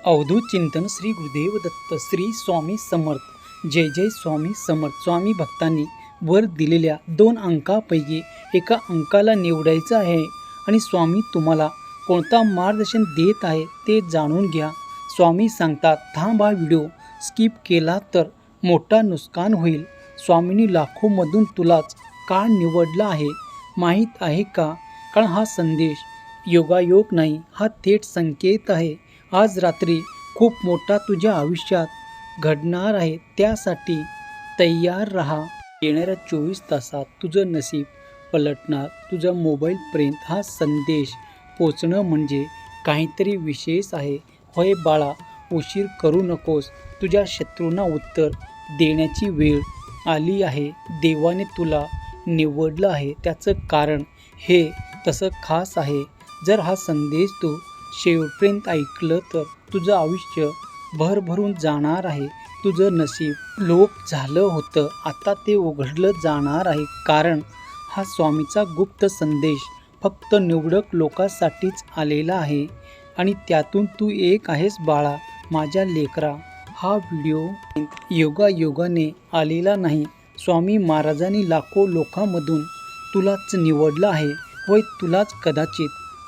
अवधूत चिंतन श्री गुरुदेव दत्त श्री स्वामी समर्थ जय जय स्वामी समर्थ. स्वामी भक्तांनी वर दिलेल्या 2 अंकापैकी एका अंकाला निवडायचं आहे आणि स्वामी तुम्हाला कोणता मार्गदर्शन देत आहे ते जाणून घ्या. स्वामी सांगतात, थांब, हा व्हिडिओ स्किप केला तर मोठा नुकसान होईल. स्वामींनी लाखोमधून तुलाच का निवडला आहे माहीत आहे का? कारण हा संदेश योगायोग नाही, हा थेट संकेत आहे. आज रात्री खूप मोठा तुझ्या आयुष्यात घडणार आहे, त्यासाठी तयार राहा. येणाऱ्या 24 तासात तुझं नशीब पलटणार. तुझ्या मोबाईलपर्यंत हा संदेश पोचणं म्हणजे काहीतरी विशेष आहे. होय बाळा, उशीर करू नकोस. तुझ्या शत्रूंना उत्तर देण्याची वेळ आली आहे. देवाने तुला निवडलं आहे, त्याचं कारण हे तसं खास आहे. जर हा संदेश तू शेवटपर्यंत ऐकलं तर तुझं आयुष्य भरभरून जाणार आहे. तुझं नशीब लोप झालं होतं, आता ते उघडलं जाणार आहे. कारण हा स्वामीचा गुप्त संदेश फक्त निवडक लोकांसाठीच आलेला आहे आणि त्यातून तू एक आहेस बाळा, माझ्या लेकरा. हा व्हिडिओ योगायोगाने आलेला नाही. स्वामी महाराजांनी लाखो लोकांमधून तुलाच निवडलं आहे. होय,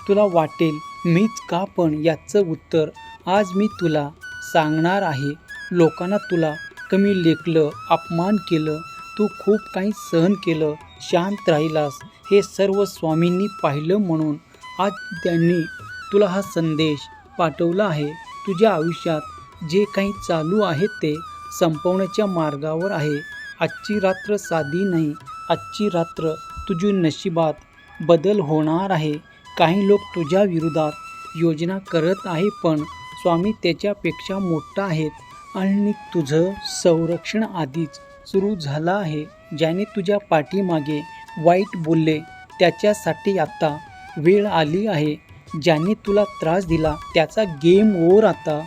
तुला वाटेल मीच का, पण याचं उत्तर आज मी तुला सांगणार आहे. लोकांना तुला कमी लेखलं, अपमान केलं, तू खूप काही सहन केलं, शांत राहिलास, हे सर्व स्वामींनी पाहिलं. म्हणून आज त्यांनी तुला हा संदेश पाठवला आहे. तुझ्या आयुष्यात जे काही चालू आहे ते संपवण्याच्या मार्गावर आहे. आजची रात्र साधी नाही, आजची रात्र तुझी नशिबात बदल होणार आहे. काही लोक तुझ्या विरोधात योजना करत आहे, पण स्वामी त्याच्यापेक्षा मोठा आहेत आणि तुझं संरक्षण आधीच सुरू झालं आहे. ज्याने तुझ्या पाठीमागे वाईट बोलले त्याच्यासाठी आता वेळ आली आहे. ज्याने तुला त्रास दिला त्याचा गेम ओव्हर आता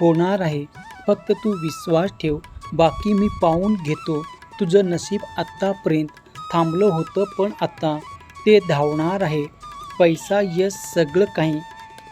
होणार आहे. फक्त तू विश्वास ठेव, बाकी मी पाहून घेतो. तुझं नशीब आत्तापर्यंत थांबलं होतं, पण आता ते धावणार आहे. पैसा, यश, सगळं काही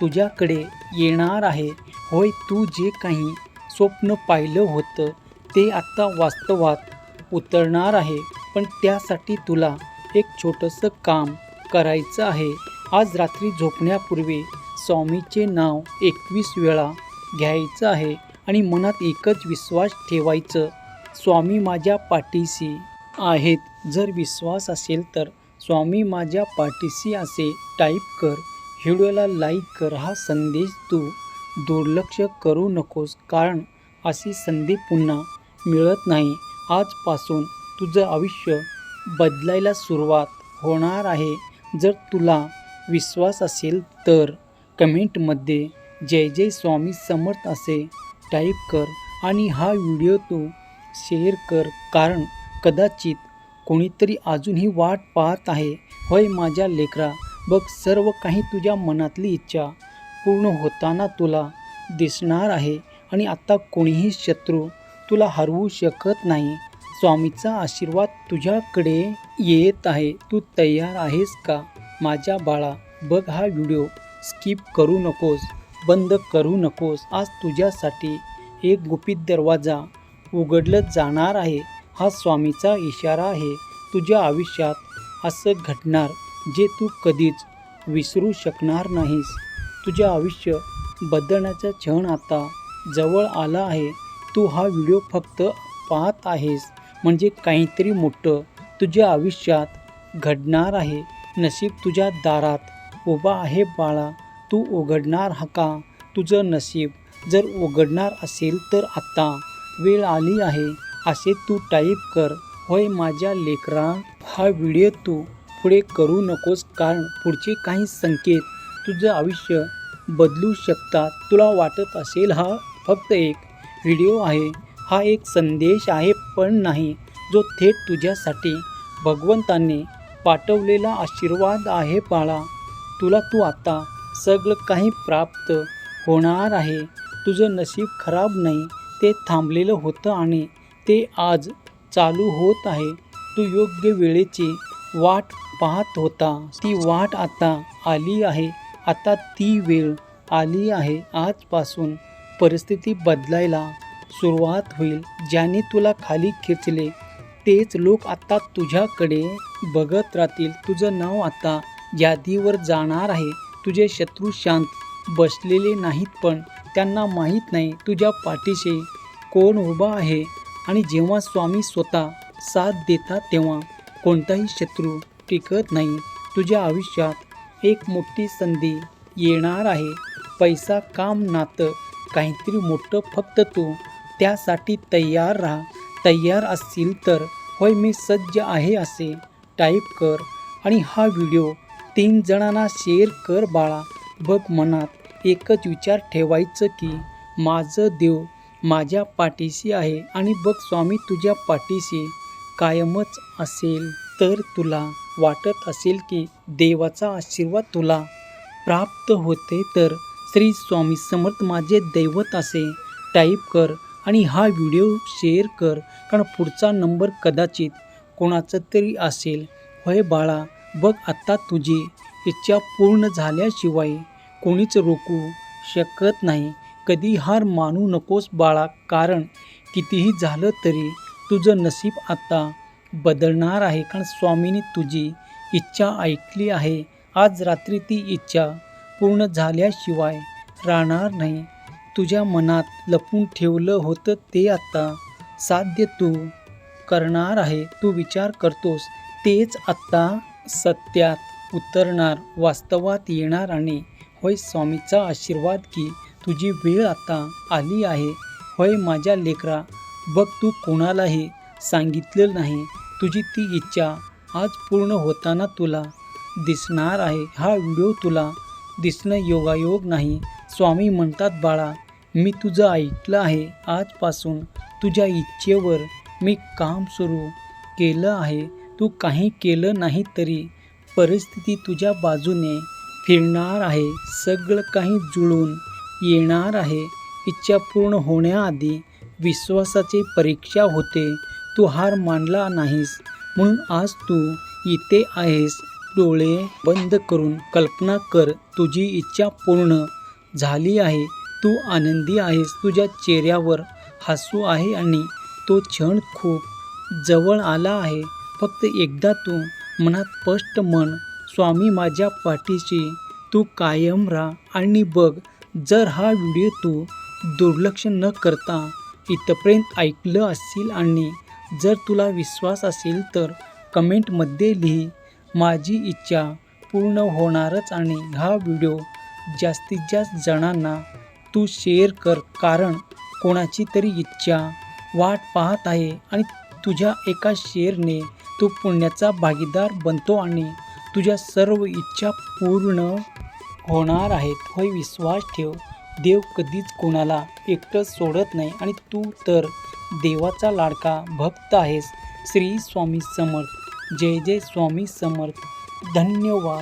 तुझ्याकडे येणार आहे. होय, तू जे काही स्वप्न पाहिलं होतं ते आता वास्तवात उतरणार आहे. पण त्यासाठी तुला एक छोटंसं काम करायचं आहे. आज रात्री झोपण्यापूर्वी स्वामीचे नाव 21 वेळा घ्यायचं आहे आणि मनात एकच विश्वास ठेवायचं, स्वामी माझ्या पाठीशी आहेत. जर विश्वास असेल तर स्वामी माझ्या पाठीशी असे टाईप कर. व्हिडिओला लाईक कर. हा संदेश तू दुर्लक्ष करू नकोस, कारण अशी संधी पुन्हा मिळत नाही. आजपासून तुझं आयुष्य बदलायला सुरुवात होणार आहे. जर तुला विश्वास असेल तर कमेंटमध्ये जय जय स्वामी समर्थ असे टाईप कर आणि हा व्हिडिओ तू शेअर कर, कारण कदाचित कोणीतरी अजूनही वाट पाहत आहे. होय माझ्या लेकरा, बघ, सर्व काही तुझ्या मनातली इच्छा पूर्ण होताना तुला दिसणार आहे आणि आता कोणीही शत्रू तुला हरवू शकत नाही. स्वामीचा आशीर्वाद तुझ्याकडे येत आहे. तू तयार आहेस का माझ्या बाळा? बघ, हा व्हिडिओ स्किप करू नकोस, बंद करू नकोस. आज तुझ्यासाठी एक गुपित दरवाजा उघडला जाणार आहे. हा स्वामीचा इशारा आहे. तुझ्या आयुष्यात असं घडणार जे तू कधीच विसरू शकणार नाहीस. तुझे आयुष्य बदलण्याचा क्षण आता जवळ आला आहे. तू हा व्हिडिओ फक्त पाहत आहेस म्हणजे काहीतरी मोठं तुझ्या आयुष्यात घडणार आहे. नशीब तुझ्या दारात उभा आहे बाळा, तू उघडणार का तुझं नशीब? जर उघडणार असेल तर आता वेळ आली आहे असे तू टाईप कर. होय माझ्या लेकरा, हा व्हिडिओ तू पुढे करू नकोस, कारण पुढचे काही संकेत तुझं आयुष्य बदलू शकतात. तुला वाटत असेल हा फक्त एक व्हिडिओ आहे, हा एक संदेश आहे, पण नाही, जो थेट तुझ्यासाठी भगवंताने पाठवलेला आशीर्वाद आहे बाळा. तू आता सगळं काही प्राप्त होणार आहे. तुझं नशीब खराब नाही, ते थांबलेलं होतं आणि ते आज चालू होत आहे. तू योग्य वेळेची वाट पाहत होता, ती वाट आता आली आहे. आता ती वेळ आली आहे. आजपासून परिस्थिती बदलायला सुरुवात होईल. ज्याने तुला खाली खेचले तेच लोक आता तुझ्याकडे बघत राहतील. तुझं नाव आता यादीवर जाणार आहे. तुझे शत्रू शांत बसलेले नाहीत, पण त्यांना माहीत नाही तुझ्या पाठीशी कोण उभा आहे. आणि जेव्हा स्वामी स्वतः साथ देतात तेव्हा कोणताही शत्रू टिकत नाही. तुझ्या आयुष्यात एक मोठी संधी येणार आहे. पैसा, काम, नातं, काहीतरी मोठं. फक्त तू त्यासाठी तयार राहा. तयार असशील तर होय मी सज्ज आहे असे टाईप कर आणि हा व्हिडिओ 3 जणांना शेअर कर बाळा. बघ, मनात एकच विचार ठेवायचं की माझं देव माझ्या पाठीशी आहे. आणि बघ, स्वामी तुझ्या पाठीशी कायमच असेल. तर तुला वाटत असेल की देवाचा आशीर्वाद तुला प्राप्त होते तर श्री स्वामी समर्थ माझे दैवत असे टाईप कर आणि हा व्हिडिओ शेअर कर. कारण पुढचा नंबर कदाचित कोणाचा तरी असेल. होय बाळा, बघ आता तुझी इच्छा पूर्ण झाल्याशिवाय कोणीच रोखू शकत नाही. कधी हार मानू नकोस बाळा, कारण कितीही झालं तरी तुझं नशीब आता बदलणार आहे. कारण स्वामीने तुझी इच्छा ऐकली आहे. आज रात्री ती इच्छा पूर्ण झाल्याशिवाय राहणार नाही. तुझ्या मनात लपून ठेवलं होतं ते आता साध्य तू करणार आहे. तू विचार करतोस तेच आता सत्यात उतरणार, वास्तवात येणार. आणि होय स्वामीचा आशीर्वाद की तुझी वेळ आता आली आहे. होय माझ्या लेकरा, बघ तू कोणालाही सांगितलेलं नाही. तुझी ती इच्छा आज पूर्ण होताना तुला दिसणार आहे. हा व्हिडिओ तुला दिसणं योगायोग नाही. स्वामी म्हणतात बाळा, मी तुझं ऐकलं आहे. आजपासून तुझ्या इच्छेवर मी काम सुरू केलं आहे. तू काही केलं नाही तरी परिस्थिती तुझ्या बाजूने फिरणार आहे. सगळं काही जुळून येणार आहे. इच्छा पूर्ण होण्याआधी विश्वासाची परीक्षा होते. तू हार मानला नाहीस म्हणून आज तू इथे आहेस. डोळे बंद करून कल्पना कर, तुझी इच्छा पूर्ण झाली आहे. तू आनंदी आहेस. तुझ्या चेहऱ्यावर हसू आहे आणि तो क्षण खूप जवळ आला आहे. फक्त एकदा तू मनात स्पष्ट म्हण, स्वामी माझ्या पाठीशी तू कायम राहा. आणि बघ, जर हा व्हिडिओ तू दुर्लक्ष न करता इथपर्यंत ऐकलं असेल आणि जर तुला विश्वास असेल तर कमेंटमध्ये लिही, माझी इच्छा पूर्ण होणारच. आणि हा व्हिडिओ जास्तीत जास्त जणांना तू शेअर कर, कारण कोणाची तरी इच्छा वाट पाहत आहे. आणि तुझ्या एका शेअरने तू पुण्याचा भागीदार बनतो आणि तुझ्या सर्व इच्छा पूर्ण होणार आहेत. होय विश्वास ठेव, देव कधीच कोणाला एकटं सोडत नाही. आणि तू तर देवाचा लाडका भक्त आहेस. श्री स्वामी समर्थ. जय जय स्वामी समर्थ. धन्यवाद.